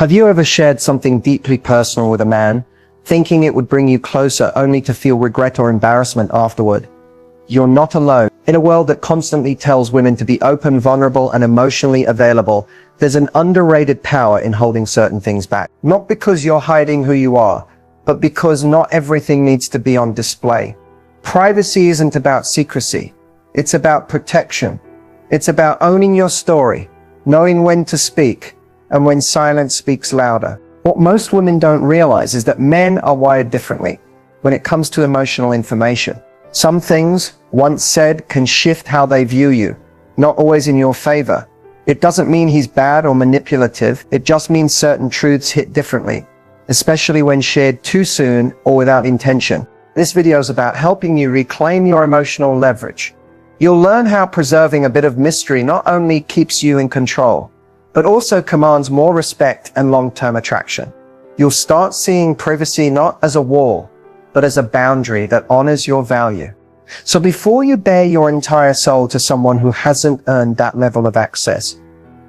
Have you ever shared something deeply personal with a man, thinking it would bring you closer only to feel regret or embarrassment afterward? You're not alone. In a world that constantly tells women to be open, vulnerable, and emotionally available, there's an underrated power in holding certain things back. Not because you're hiding who you are, but because not everything needs to be on display. Privacy isn't about secrecy. It's about protection. It's about owning your story, knowing when to speak, and when silence speaks louder. What most women don't realize is that men are wired differently when it comes to emotional information. Some things, once said, can shift how they view you, not always in your favor. It doesn't mean he's bad or manipulative. It just means certain truths hit differently, especially when shared too soon or without intention. This video is about helping you reclaim your emotional leverage. You'll learn how preserving a bit of mystery not only keeps you in control, but also commands more respect and long-term attraction. You'll start seeing privacy not as a wall, but as a boundary that honors your value. So before you bare your entire soul to someone who hasn't earned that level of access,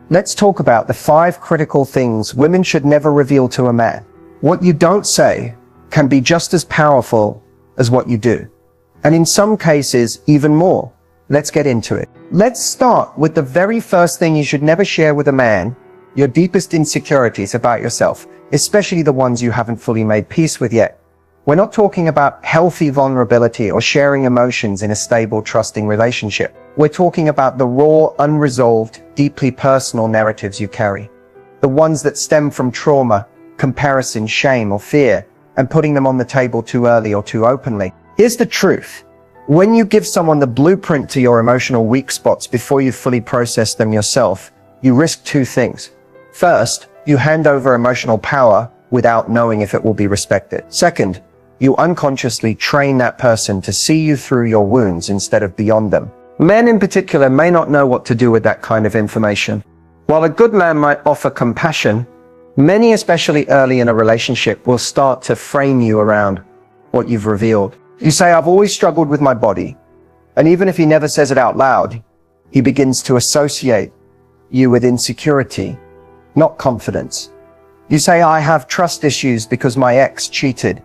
let's talk about the 5 critical things women should never reveal to a man. What you don't say can be just as powerful as what you do, and in some cases, even more. Let's get into it. Let's start with the very first thing you should never share with a man: your deepest insecurities about yourself, especially the ones you haven't fully made peace with yet. We're not talking about healthy vulnerability or sharing emotions in a stable, trusting relationship. We're talking about the raw, unresolved, deeply personal narratives you carry. The ones that stem from trauma, comparison, shame, or fear, and putting them on the table too early or too openly. Here's the truth. When you give someone the blueprint to your emotional weak spots before you fully process them yourself, you risk 2 things. First, you hand over emotional power without knowing if it will be respected. Second, you unconsciously train that person to see you through your wounds instead of beyond them. Men in particular may not know what to do with that kind of information. While a good man might offer compassion, many, especially early in a relationship, will start to frame you around what you've revealed. You say, "I've always struggled with my body." And even if he never says it out loud, he begins to associate you with insecurity, not confidence. You say, "I have trust issues because my ex cheated."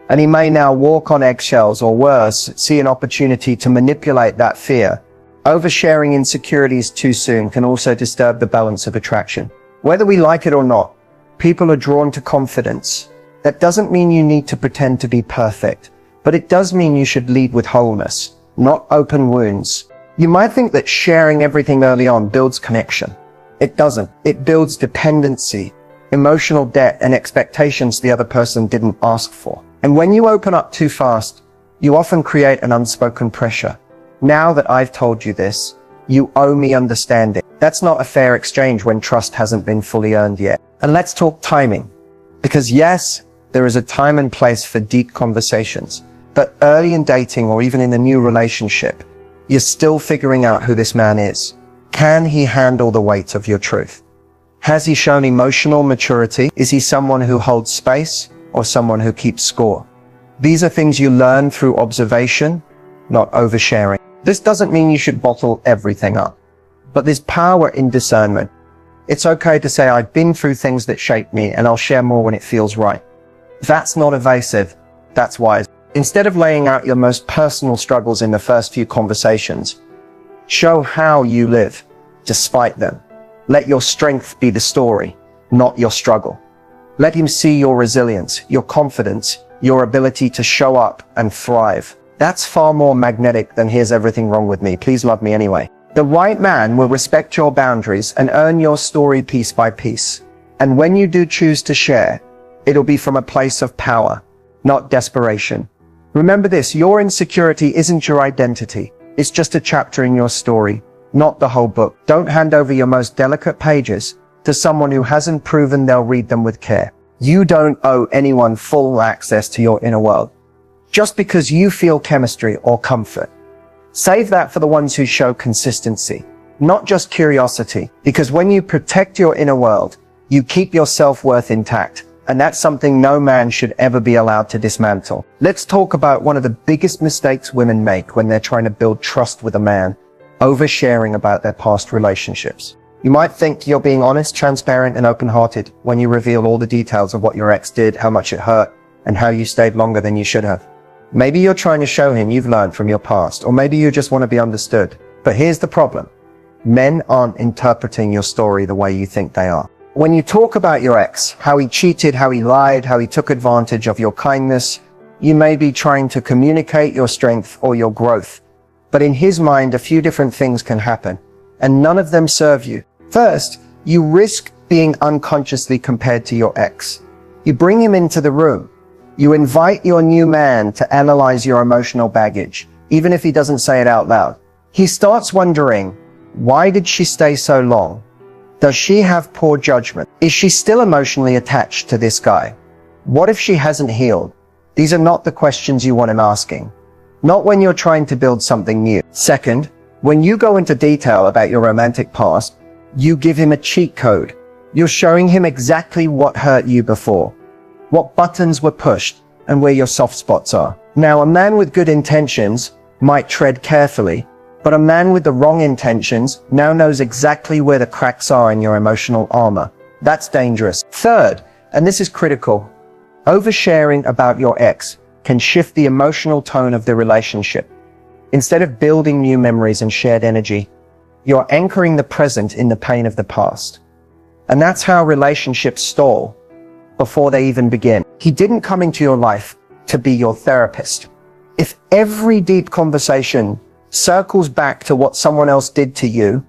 And he may now walk on eggshells, or worse, see an opportunity to manipulate that fear. Oversharing insecurities too soon can also disturb the balance of attraction. Whether we like it or not, people are drawn to confidence. That doesn't mean you need to pretend to be perfect, but it does mean you should lead with wholeness, not open wounds. You might think that sharing everything early on builds connection. It doesn't. It builds dependency, emotional debt, and expectations the other person didn't ask for. And when you open up too fast, you often create an unspoken pressure. Now that I've told you this, you owe me understanding. That's not a fair exchange when trust hasn't been fully earned yet. And let's talk timing. Because yes, there is a time and place for deep conversations. But early in dating, or even in a new relationship, you're still figuring out who this man is. Can he handle the weight of your truth? Has he shown emotional maturity? Is he someone who holds space, or someone who keeps score? These are things you learn through observation, not oversharing. This doesn't mean you should bottle everything up, but there's power in discernment. It's okay to say, "I've been through things that shaped me, and I'll share more when it feels right." That's not evasive. That's wise. Instead of laying out your most personal struggles in the first few conversations, show how you live despite them. Let your strength be the story, not your struggle. Let him see your resilience, your confidence, your ability to show up and thrive. That's far more magnetic than "here's everything wrong with me, please love me anyway." The right man will respect your boundaries and earn your story piece by piece. And when you do choose to share, it'll be from a place of power, not desperation. Remember this: your insecurity isn't your identity. It's just a chapter in your story, not the whole book. Don't hand over your most delicate pages to someone who hasn't proven they'll read them with care. You don't owe anyone full access to your inner world, just because you feel chemistry or comfort. Save that for the ones who show consistency, not just curiosity, because when you protect your inner world, you keep your self-worth intact. And that's something no man should ever be allowed to dismantle. Let's talk about one of the biggest mistakes women make when they're trying to build trust with a man: oversharing about their past relationships. You might think you're being honest, transparent, and open-hearted when you reveal all the details of what your ex did, how much it hurt, and how you stayed longer than you should have. Maybe you're trying to show him you've learned from your past, or maybe you just want to be understood. But here's the problem. Men aren't interpreting your story the way you think they are. When you talk about your ex, how he cheated, how he lied, how he took advantage of your kindness, you may be trying to communicate your strength or your growth. But in his mind, a few different things can happen, and none of them serve you. First, you risk being unconsciously compared to your ex. You bring him into the room. You invite your new man to analyze your emotional baggage, even if he doesn't say it out loud. He starts wondering, why did she stay so long? Does she have poor judgment? Is she still emotionally attached to this guy? What if she hasn't healed? These are not the questions you want him asking. Not when you're trying to build something new. Second, when you go into detail about your romantic past, you give him a cheat code. You're showing him exactly what hurt you before, what buttons were pushed, and where your soft spots are. Now, a man with good intentions might tread carefully, but a man with the wrong intentions now knows exactly where the cracks are in your emotional armor. That's dangerous. Third, and this is critical, oversharing about your ex can shift the emotional tone of the relationship. Instead of building new memories and shared energy, you're anchoring the present in the pain of the past. And that's how relationships stall before they even begin. He didn't come into your life to be your therapist. If every deep conversation circles back to what someone else did to you,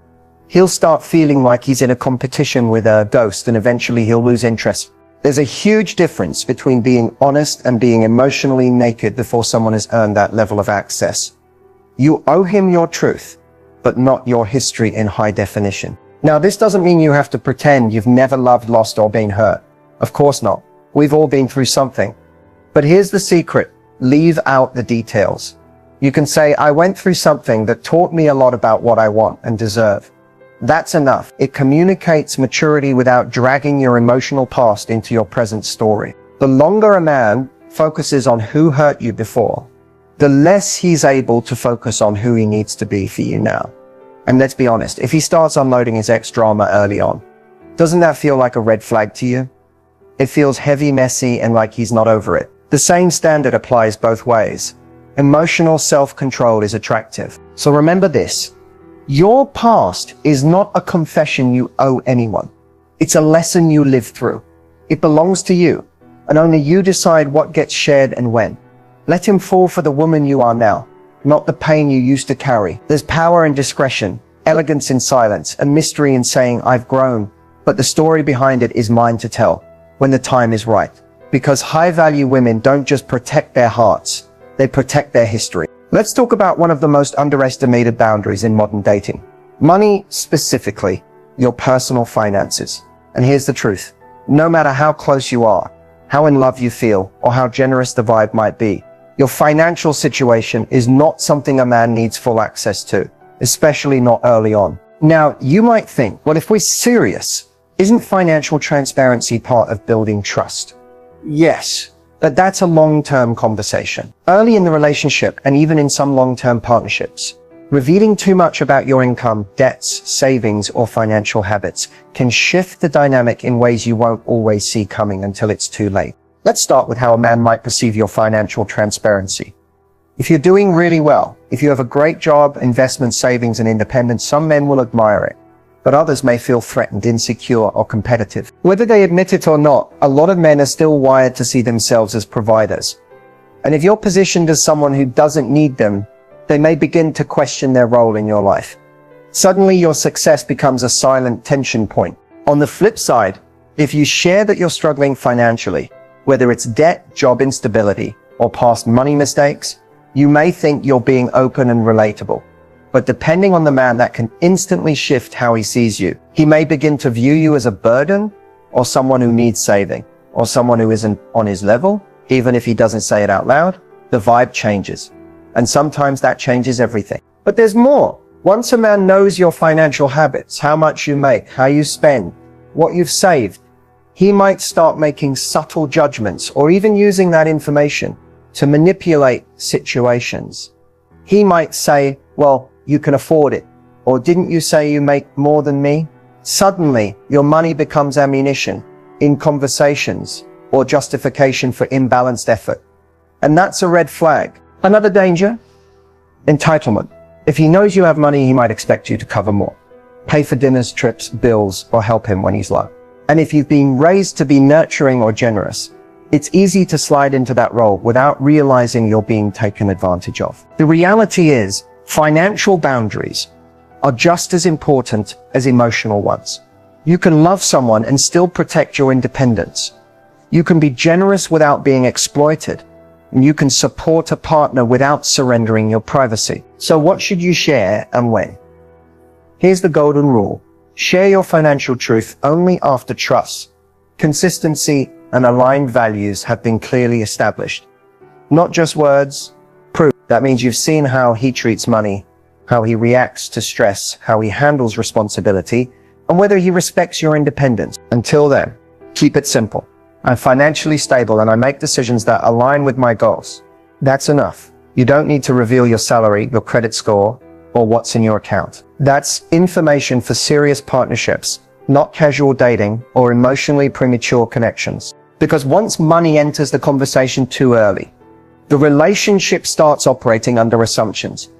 he'll start feeling like he's in a competition with a ghost, and eventually he'll lose interest. There's a huge difference between being honest and being emotionally naked before someone has earned that level of access. You owe him your truth, but not your history in high definition. Now, this doesn't mean you have to pretend you've never loved, lost, or been hurt. Of course not. We've all been through something. But here's the secret. Leave out the details. You can say, I went through something that taught me a lot about what I want and deserve. That's enough. It communicates maturity without dragging your emotional past into your present story. The longer a man focuses on who hurt you before, the less he's able to focus on who he needs to be for you now. And let's be honest, if he starts unloading his ex drama early on, doesn't that feel like a red flag to you? It feels heavy, messy, and like he's not over it. The same standard applies both ways. Emotional self-control is attractive. So remember this. Your past is not a confession you owe anyone. It's a lesson you lived through. It belongs to you, and only you decide what gets shared and when. Let him fall for the woman you are now, not the pain you used to carry. There's power in discretion, elegance in silence, and mystery in saying, I've grown, but the story behind it is mine to tell when the time is right. Because high-value women don't just protect their hearts, they protect their history. Let's talk about one of the most underestimated boundaries in modern dating. Money, specifically, your personal finances. And here's the truth. No matter how close you are, how in love you feel, or how generous the vibe might be, your financial situation is not something a man needs full access to, especially not early on. Now, you might think, well, if we're serious, isn't financial transparency part of building trust? Yes. But that's a long-term conversation. Early in the relationship, and even in some long-term partnerships, revealing too much about your income, debts, savings, or financial habits can shift the dynamic in ways you won't always see coming until it's too late. Let's start with how a man might perceive your financial transparency. If you're doing really well, if you have a great job, investment, savings, and independence, some men will admire it. But others may feel threatened, insecure, or competitive. Whether they admit it or not, a lot of men are still wired to see themselves as providers. And if you're positioned as someone who doesn't need them, they may begin to question their role in your life. Suddenly, your success becomes a silent tension point. On the flip side, if you share that you're struggling financially, whether it's debt, job instability, or past money mistakes, you may think you're being open and relatable. But depending on the man, that can instantly shift how he sees you. He may begin to view you as a burden, or someone who needs saving, or someone who isn't on his level. Even if he doesn't say it out loud, the vibe changes. And sometimes that changes everything. But there's more. Once a man knows your financial habits, how much you make, how you spend, what you've saved, he might start making subtle judgments, or even using that information to manipulate situations. He might say, well, you can afford it. Or didn't you say you make more than me? Suddenly, your money becomes ammunition in conversations or justification for imbalanced effort. And that's a red flag. Another danger? Entitlement. If he knows you have money, he might expect you to cover more, pay for dinners, trips, bills, or help him when he's low. And if you've been raised to be nurturing or generous, it's easy to slide into that role without realizing you're being taken advantage of. The reality is, financial boundaries are just as important as emotional ones. You can love someone and still protect your independence. You can be generous without being exploited. And you can support a partner without surrendering your privacy. So what should you share and when? Here's the golden rule. Share your financial truth only after trust, consistency, and aligned values have been clearly established. Not just words, proof. That means you've seen how he treats money, how he reacts to stress, how he handles responsibility, and whether he respects your independence. Until then, keep it simple. I'm financially stable and I make decisions that align with my goals. That's enough. You don't need to reveal your salary, your credit score, or what's in your account. That's information for serious partnerships, not casual dating or emotionally premature connections. Because once money enters the conversation too early, the relationship starts operating under assumptions,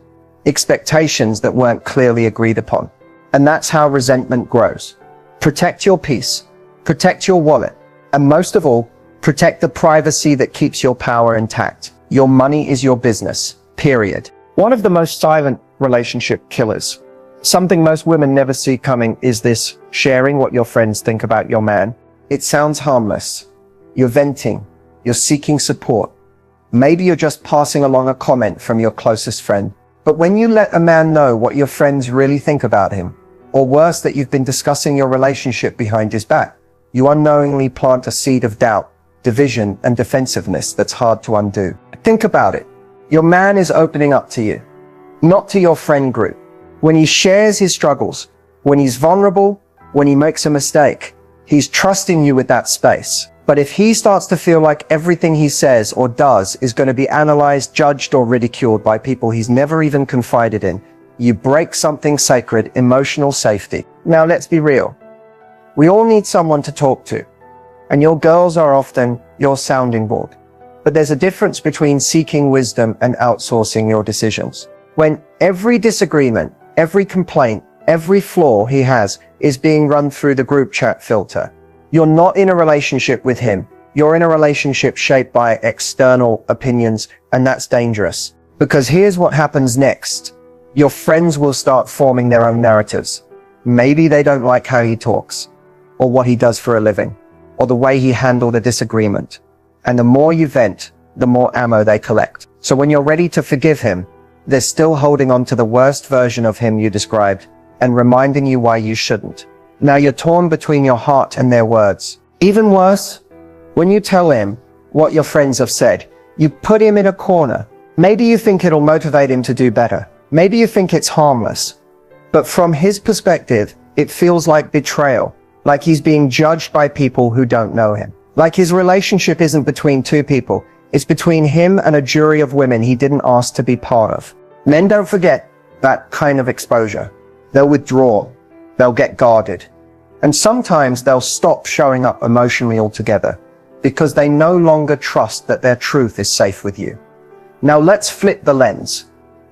expectations that weren't clearly agreed upon. And that's how resentment grows. Protect your peace, protect your wallet, and most of all, protect the privacy that keeps your power intact. Your money is your business, period. One of the most silent relationship killers, something most women never see coming, is this sharing what your friends think about your man. It sounds harmless. You're venting. You're seeking support. Maybe you're just passing along a comment from your closest friend. But when you let a man know what your friends really think about him, or worse, that you've been discussing your relationship behind his back, you unknowingly plant a seed of doubt, division, and defensiveness that's hard to undo. Think about it. Your man is opening up to you, not to your friend group. When he shares his struggles, when he's vulnerable, when he makes a mistake, he's trusting you with that space. But if he starts to feel like everything he says or does is going to be analyzed, judged, or ridiculed by people he's never even confided in, you break something sacred, emotional safety. Now let's be real. We all need someone to talk to, and your girls are often your sounding board. But there's a difference between seeking wisdom and outsourcing your decisions. When every disagreement, every complaint, every flaw he has is being run through the group chat filter, you're not in a relationship with him. You're in a relationship shaped by external opinions, and that's dangerous. Because here's what happens next. Your friends will start forming their own narratives. Maybe they don't like how he talks, or what he does for a living, or the way he handled a disagreement. And the more you vent, the more ammo they collect. So when you're ready to forgive him, they're still holding on to the worst version of him you described and reminding you why you shouldn't. Now you're torn between your heart and their words. Even worse, when you tell him what your friends have said, you put him in a corner. Maybe you think it'll motivate him to do better. Maybe you think it's harmless. But from his perspective, it feels like betrayal. Like he's being judged by people who don't know him. Like his relationship isn't between two people. It's between him and a jury of women he didn't ask to be part of. Men don't forget that kind of exposure. They'll withdraw. They'll get guarded. And sometimes they'll stop showing up emotionally altogether because they no longer trust that their truth is safe with you. Now let's flip the lens.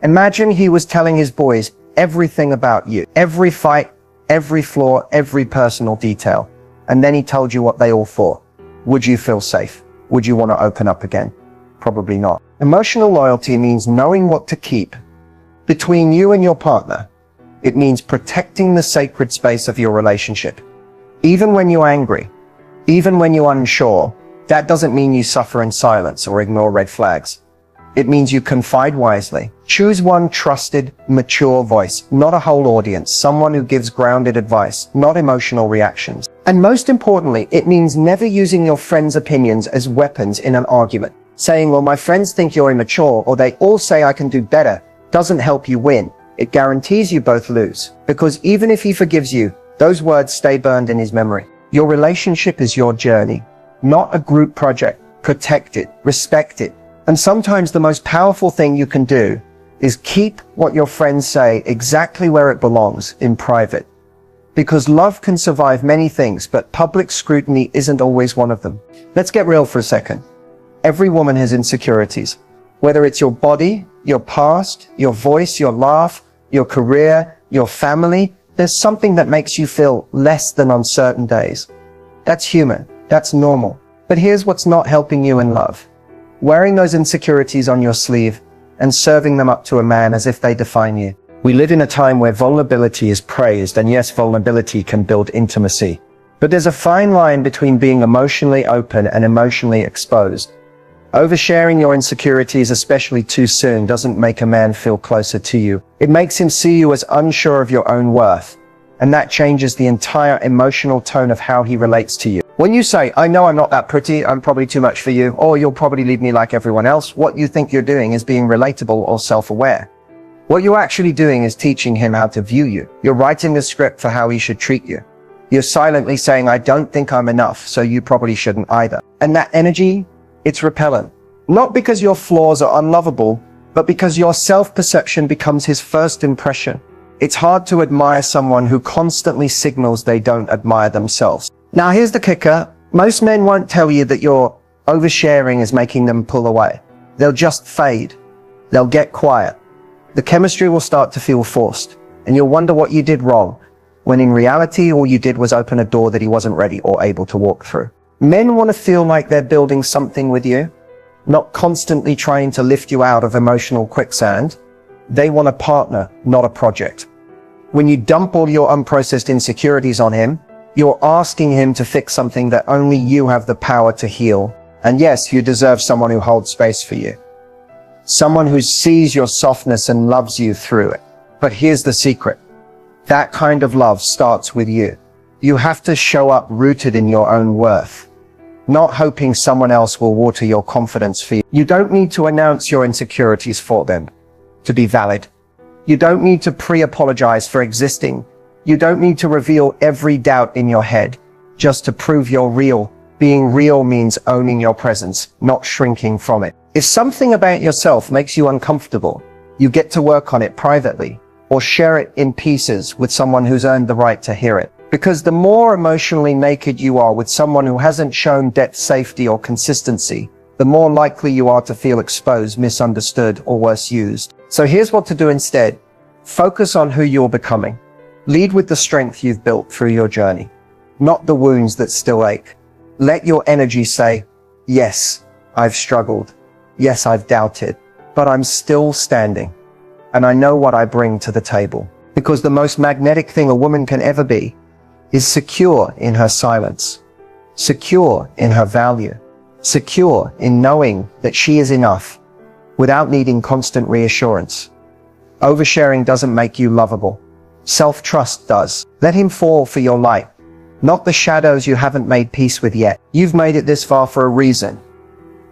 Imagine he was telling his boys everything about you. Every fight, every flaw, every personal detail. And then he told you what they all thought. Would you feel safe? Would you want to open up again? Probably not. Emotional loyalty means knowing what to keep between you and your partner. It means protecting the sacred space of your relationship. Even when you're angry, even when you're unsure, that doesn't mean you suffer in silence or ignore red flags. It means you confide wisely. Choose one trusted, mature voice, not a whole audience, someone who gives grounded advice, not emotional reactions. And most importantly, it means never using your friends' opinions as weapons in an argument. Saying, well, my friends think you're immature, or they all say I can do better, doesn't help you win. It guarantees you both lose. Because even if he forgives you, those words stay burned in his memory. Your relationship is your journey, not a group project. Protect it, respect it. And sometimes the most powerful thing you can do is keep what your friends say exactly where it belongs, in private. Because love can survive many things, but public scrutiny isn't always one of them. Let's get real for a second. Every woman has insecurities. Whether it's your body, your past, your voice, your laugh, your career, your family, there's something that makes you feel less than on certain days. That's human. That's normal. But here's what's not helping you in love. Wearing those insecurities on your sleeve and serving them up to a man as if they define you. We live in a time where vulnerability is praised, and yes, vulnerability can build intimacy. But there's a fine line between being emotionally open and emotionally exposed. Oversharing your insecurities, especially too soon, doesn't make a man feel closer to you. It makes him see you as unsure of your own worth. And that changes the entire emotional tone of how he relates to you. When you say, I know I'm not that pretty, I'm probably too much for you, or you'll probably leave me like everyone else, what you think you're doing is being relatable or self-aware. What you're actually doing is teaching him how to view you. You're writing the script for how he should treat you. You're silently saying, I don't think I'm enough, so you probably shouldn't either. And that energy, it's repellent. Not because your flaws are unlovable, but because your self-perception becomes his first impression. It's hard to admire someone who constantly signals they don't admire themselves. Now here's the kicker. Most men won't tell you that your oversharing is making them pull away. They'll just fade. They'll get quiet. The chemistry will start to feel forced, and you'll wonder what you did wrong, when in reality all you did was open a door that he wasn't ready or able to walk through. Men want to feel like they're building something with you, not constantly trying to lift you out of emotional quicksand. They want a partner, not a project. When you dump all your unprocessed insecurities on him, you're asking him to fix something that only you have the power to heal. And yes, you deserve someone who holds space for you. Someone who sees your softness and loves you through it. But here's the secret. That kind of love starts with you. You have to show up rooted in your own worth, not hoping someone else will water your confidence for you. You don't need to announce your insecurities for them to be valid. You don't need to pre-apologize for existing. You don't need to reveal every doubt in your head just to prove you're real. Being real means owning your presence, not shrinking from it. If something about yourself makes you uncomfortable, you get to work on it privately or share it in pieces with someone who's earned the right to hear it. Because the more emotionally naked you are with someone who hasn't shown depth, safety, or consistency, the more likely you are to feel exposed, misunderstood, or worse, used. So here's what to do instead. Focus on who you're becoming. Lead with the strength you've built through your journey, not the wounds that still ache. Let your energy say, yes, I've struggled. Yes, I've doubted, but I'm still standing. And I know what I bring to the table. Because the most magnetic thing a woman can ever be is secure in her silence, secure in her value, secure in knowing that she is enough without needing constant reassurance. Oversharing doesn't make you lovable. Self-trust does. Let him fall for your light, not the shadows you haven't made peace with yet. You've made it this far for a reason.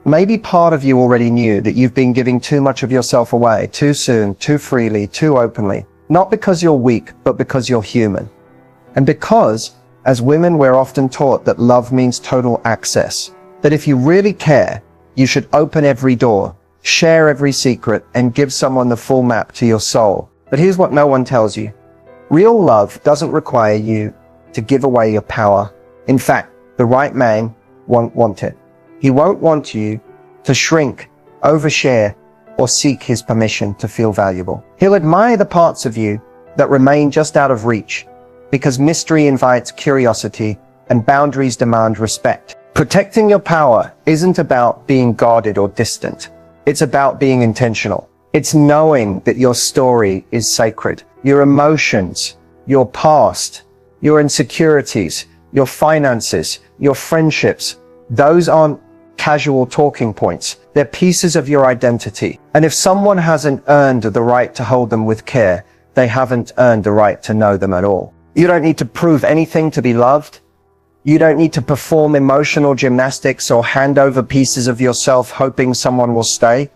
Maybe part of you already knew that you've been giving too much of yourself away, too soon, too freely, too openly. Not because you're weak, but because you're human. And because, as women, we're often taught that love means total access. That if you really care, you should open every door, share every secret, and give someone the full map to your soul. But here's what no one tells you. Real love doesn't require you to give away your power. In fact, the right man won't want it. He won't want you to shrink, overshare, or seek his permission to feel valuable. He'll admire the parts of you that remain just out of reach, because mystery invites curiosity and boundaries demand respect. Protecting your power isn't about being guarded or distant. It's about being intentional. It's knowing that your story is sacred. Your emotions, your past, your insecurities, your finances, your friendships, those aren't casual talking points. They're pieces of your identity. And if someone hasn't earned the right to hold them with care, they haven't earned the right to know them at all. You don't need to prove anything to be loved. You don't need to perform emotional gymnastics or hand over pieces of yourself hoping someone will stay.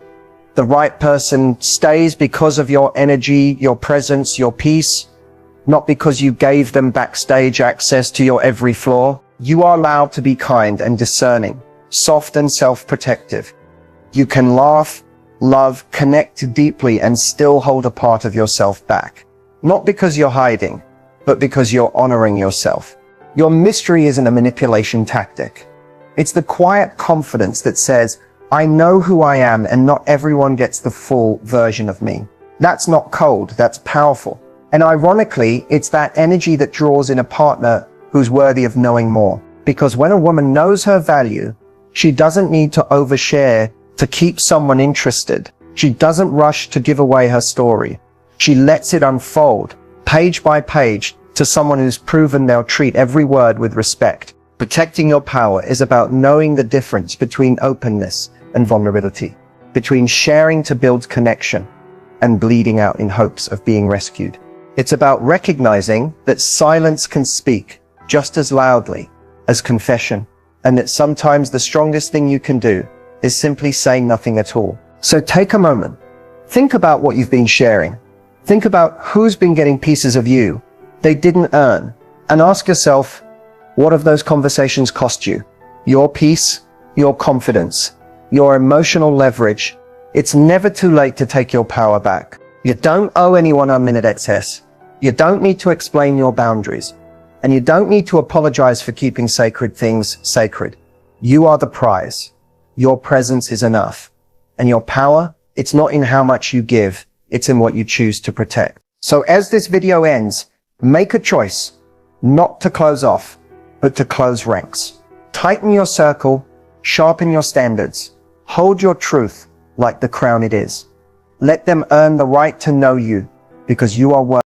The right person stays because of your energy, your presence, your peace, not because you gave them backstage access to your every flaw. You are allowed to be kind and discerning, soft and self-protective. You can laugh, love, connect deeply, and still hold a part of yourself back. Not because you're hiding, but because you're honoring yourself. Your mystery isn't a manipulation tactic. It's the quiet confidence that says, I know who I am and not everyone gets the full version of me. That's not cold, that's powerful. And ironically, it's that energy that draws in a partner who's worthy of knowing more. Because when a woman knows her value, she doesn't need to overshare to keep someone interested. She doesn't rush to give away her story. She lets it unfold, page by page, to someone who's proven they'll treat every word with respect. Protecting your power is about knowing the difference between openness and vulnerability, between sharing to build connection and bleeding out in hopes of being rescued. It's about recognizing that silence can speak just as loudly as confession, and that sometimes the strongest thing you can do is simply say nothing at all. So take a moment. Think about what you've been sharing. Think about who's been getting pieces of you they didn't earn, and ask yourself, what have those conversations cost you? Your peace, your confidence, your emotional leverage. It's never too late to take your power back. You don't owe anyone unlimited access. You don't need to explain your boundaries. And you don't need to apologize for keeping sacred things sacred. You are the prize. Your presence is enough. And your power, it's not in how much you give, it's in what you choose to protect. So as this video ends, make a choice, not to close off, but to close ranks. Tighten your circle, sharpen your standards, hold your truth like the crown it is. Let them earn the right to know you, because you are worth